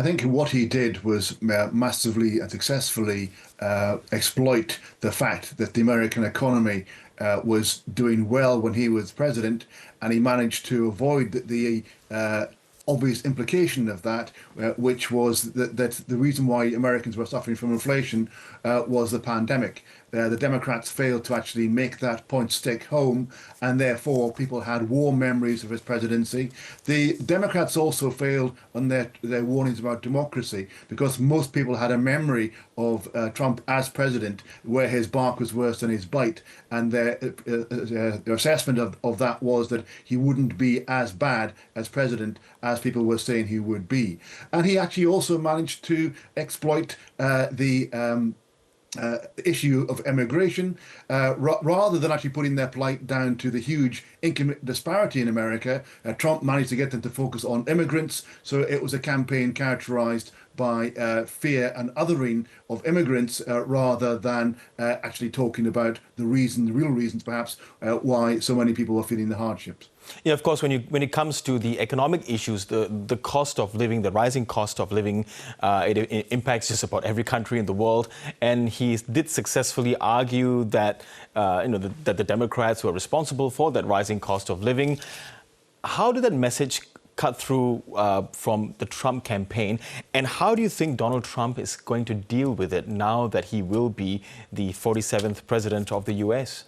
I think what he did was massively and successfully exploit the fact that the American economy was doing well when he was president, and he managed to avoid the obvious implication of that, which was that the reason why Americans were suffering from inflation was the pandemic. The Democrats failed to actually make that point stick home, and therefore people had warm memories of his presidency. The Democrats also failed on their warnings about democracy, because most people had a memory of Trump as president where his bark was worse than his bite, and their assessment of that was that he wouldn't be as bad as president as people were saying he would be. And he actually also managed to exploit the issue of immigration, rather than actually putting their plight down to the huge income disparity in America. Trump managed to get them to focus on immigrants, so it was a campaign characterized by fear and othering of immigrants, rather than actually talking about the real reasons perhaps why so many people were feeling the hardships. Yeah, of course, when it comes to the economic issues, the cost of living, the rising cost of living, it impacts just about every country in the world. And he did successfully argue that that the Democrats were responsible for that rising cost of living. How did that message cut through from the Trump campaign, and how do you think Donald Trump is going to deal with it now that he will be the 47th president of the US?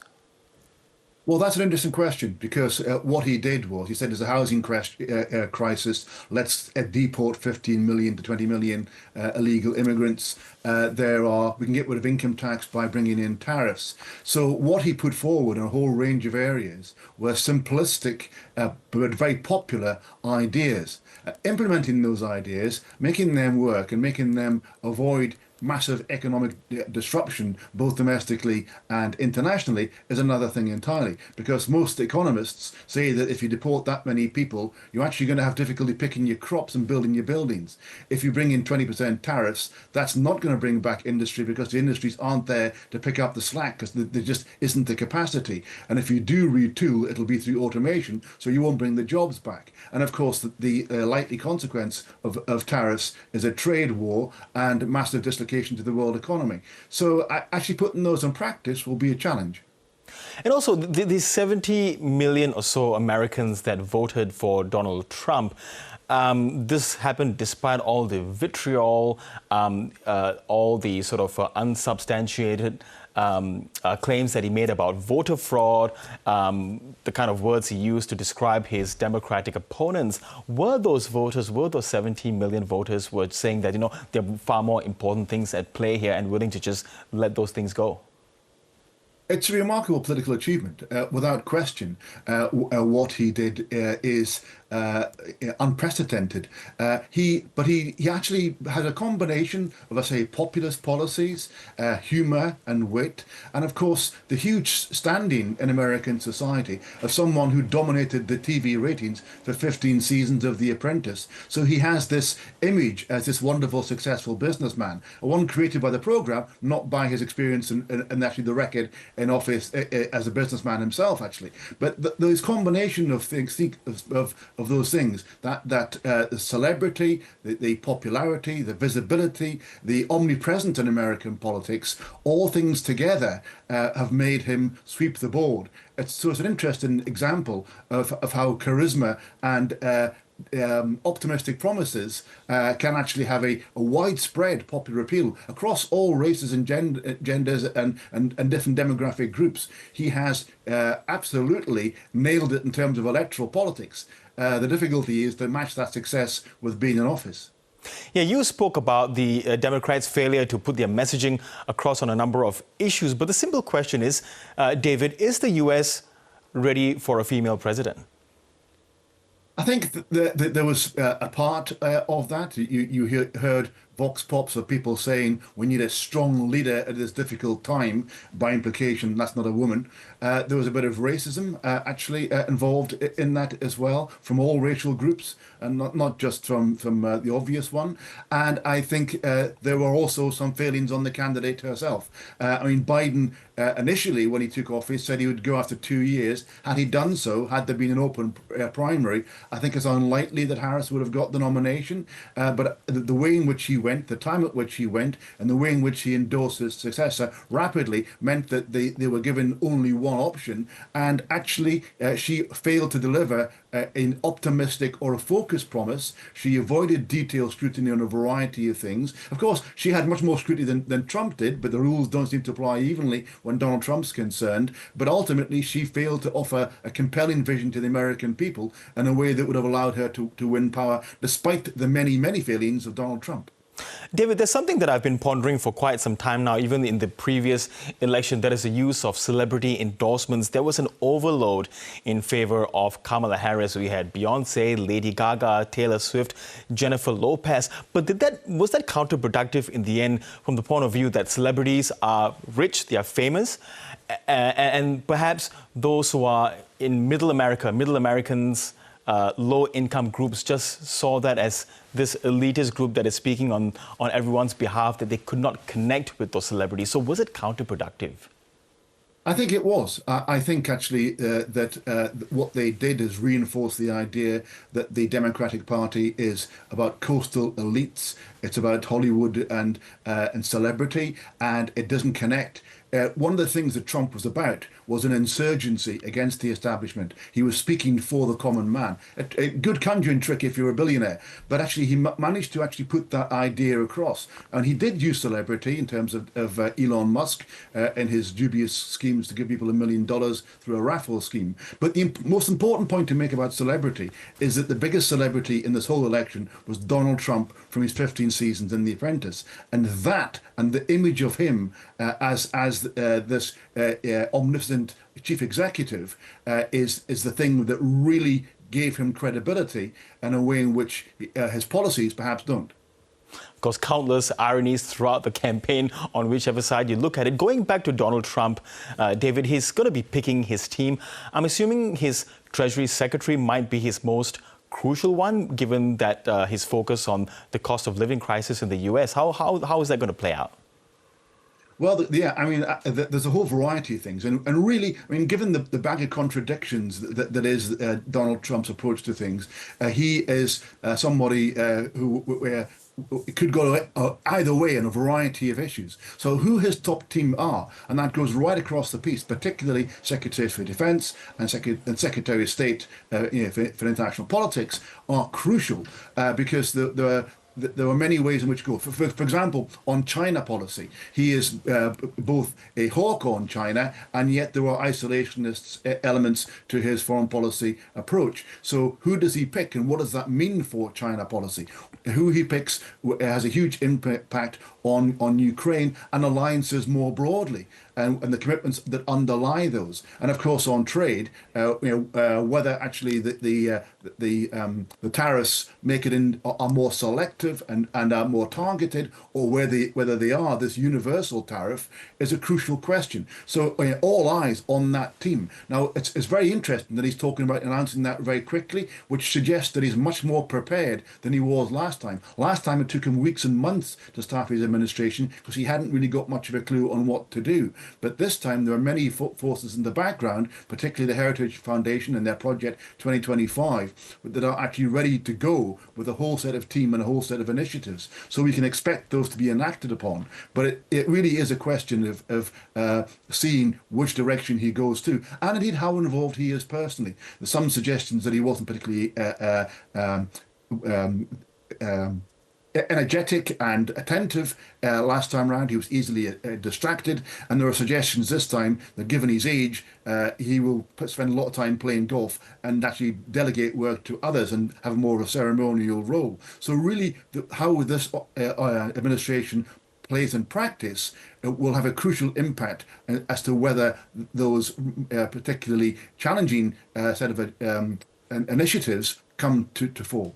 Well, that's an interesting question, because what he did was he said there's a housing crisis. Let's deport 15 million to 20 million illegal immigrants. We can get rid of income tax by bringing in tariffs. So what he put forward in a whole range of areas were simplistic but very popular ideas. Implementing those ideas, making them work and making them avoid massive economic disruption, both domestically and internationally, is another thing entirely. Because most economists say that if you deport that many people, you're actually going to have difficulty picking your crops and building your buildings. If you bring in 20% tariffs, that's not going to bring back industry, because the industries aren't there to pick up the slack, because there just isn't the capacity. And if you do retool, it'll be through automation, so you won't bring the jobs back. And of course, the likely consequence of tariffs is a trade war and massive dislocation to the world economy. So actually putting those in practice will be a challenge. And also, the 70 million or so Americans that voted for Donald Trump, this happened despite all the vitriol, all the sort of unsubstantiated claims that he made about voter fraud, the kind of words he used to describe his Democratic opponents. Were those 70 million voters were saying that, there are far more important things at play here and willing to just let those things go? It's a remarkable political achievement, without question. What he did is unprecedented. He actually had a combination of, let's say, populist policies, humour and wit, and of course the huge standing in American society of someone who dominated the TV ratings for 15 seasons of The Apprentice. So he has this image as this wonderful, successful businessman, one created by the programme, not by his experience and actually the record in office as a businessman himself, actually. But those combination of things, of those things, that the celebrity, the popularity, the visibility, the omnipresence in American politics, all things together have made him sweep the board. It's an interesting example of how charisma and optimistic promises can actually have a widespread popular appeal across all races and genders and different demographic groups. He has absolutely nailed it in terms of electoral politics. The difficulty is to match that success with being in office. Yeah, you spoke about the Democrats' failure to put their messaging across on a number of issues. But the simple question is, David, is the US ready for a female president? I think there was a part of that. You heard vox pops of people saying we need a strong leader at this difficult time. By implication, that's not a woman. There was a bit of racism actually involved in that as well, from all racial groups, and not just from the obvious one. And I think there were also some failings on the candidate herself. I mean, Biden initially, when he took office, said he would go after 2 years. Had he done so, had there been an open primary, I think it's unlikely that Harris would have got the nomination. But the way in which he went, the time at which he went, and the way in which he endorsed his successor rapidly meant that they were given only one option. And actually, she failed to deliver an optimistic or a focused promise. She avoided detailed scrutiny on a variety of things. Of course, she had much more scrutiny than Trump did, but the rules don't seem to apply evenly when Donald Trump's concerned. But ultimately, she failed to offer a compelling vision to the American people in a way that would have allowed her to win power, despite the many, many failings of Donald Trump. David, there's something that I've been pondering for quite some time now, even in the previous election, that is the use of celebrity endorsements. There was an overload in favor of Kamala Harris. We had Beyonce, Lady Gaga, Taylor Swift, Jennifer Lopez. But was that counterproductive in the end from the point of view that celebrities are rich, they are famous, and perhaps those who are in middle Americans, low-income groups just saw that as this elitist group that is speaking on everyone's behalf, that they could not connect with those celebrities. So was it counterproductive? I think it was. I think actually that what they did is reinforce the idea that the Democratic Party is about coastal elites. It's about Hollywood and celebrity, and it doesn't connect. One of the things that Trump was about was an insurgency against the establishment. He was speaking for the common man. A good conjuring trick if you're a billionaire, but actually he managed to actually put that idea across. And he did use celebrity in terms of Elon Musk in his dubious schemes to give people $1 million through a raffle scheme. But the most important point to make about celebrity is that the biggest celebrity in this whole election was Donald Trump from his 15 seasons in The Apprentice. And that and the image of him as this omniscient chief executive is the thing that really gave him credibility in a way in which his policies perhaps don't. Of course, countless ironies throughout the campaign on whichever side you look at it. Going back to Donald Trump, David, he's going to be picking his team. I'm assuming his Treasury Secretary might be his most crucial one, given that his focus on the cost of living crisis in the US. How is that going to play out? Well, yeah, I mean, there's a whole variety of things. And really, I mean, given the bag of contradictions that is Donald Trump's approach to things, he is somebody who could go either way in a variety of issues. So who his top team are, and that goes right across the piece, particularly Secretaries for Defense and Secretary of State for international politics, are crucial because there are many ways in which to go. For example, on China policy, he is both a hawk on China, and yet there are isolationist elements to his foreign policy approach. So who does he pick, and what does that mean for China policy? Who he picks has a huge impact on Ukraine and alliances more broadly, and the commitments that underlie those. And of course, on trade, whether actually the tariffs make it are more selective and are more targeted, or whether they are this universal tariff, is a crucial question. So all eyes on that team. Now, it's very interesting that he's talking about announcing that very quickly, which suggests that he's much more prepared than he was last time. Last time it took him weeks and months to start his administration because he hadn't really got much of a clue on what to do. But this time there are many forces in the background, particularly the Heritage Foundation and their Project 2025, that are actually ready to go with a whole set of team and a whole set of initiatives. So we can expect those to be enacted upon. But it really is a question of seeing which direction he goes to, and indeed how involved he is personally. There's some suggestions that he wasn't particularly energetic and attentive last time round. He was easily distracted, and there are suggestions this time that given his age, he will spend a lot of time playing golf and actually delegate work to others and have more of a ceremonial role. So really, how this administration plays in practice will have a crucial impact as to whether those particularly challenging set of initiatives come to fore.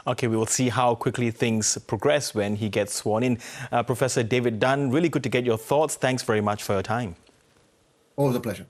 Okay, we will see how quickly things progress when he gets sworn in. Professor David Dunn, really good to get your thoughts. Thanks very much for your time. Always a pleasure.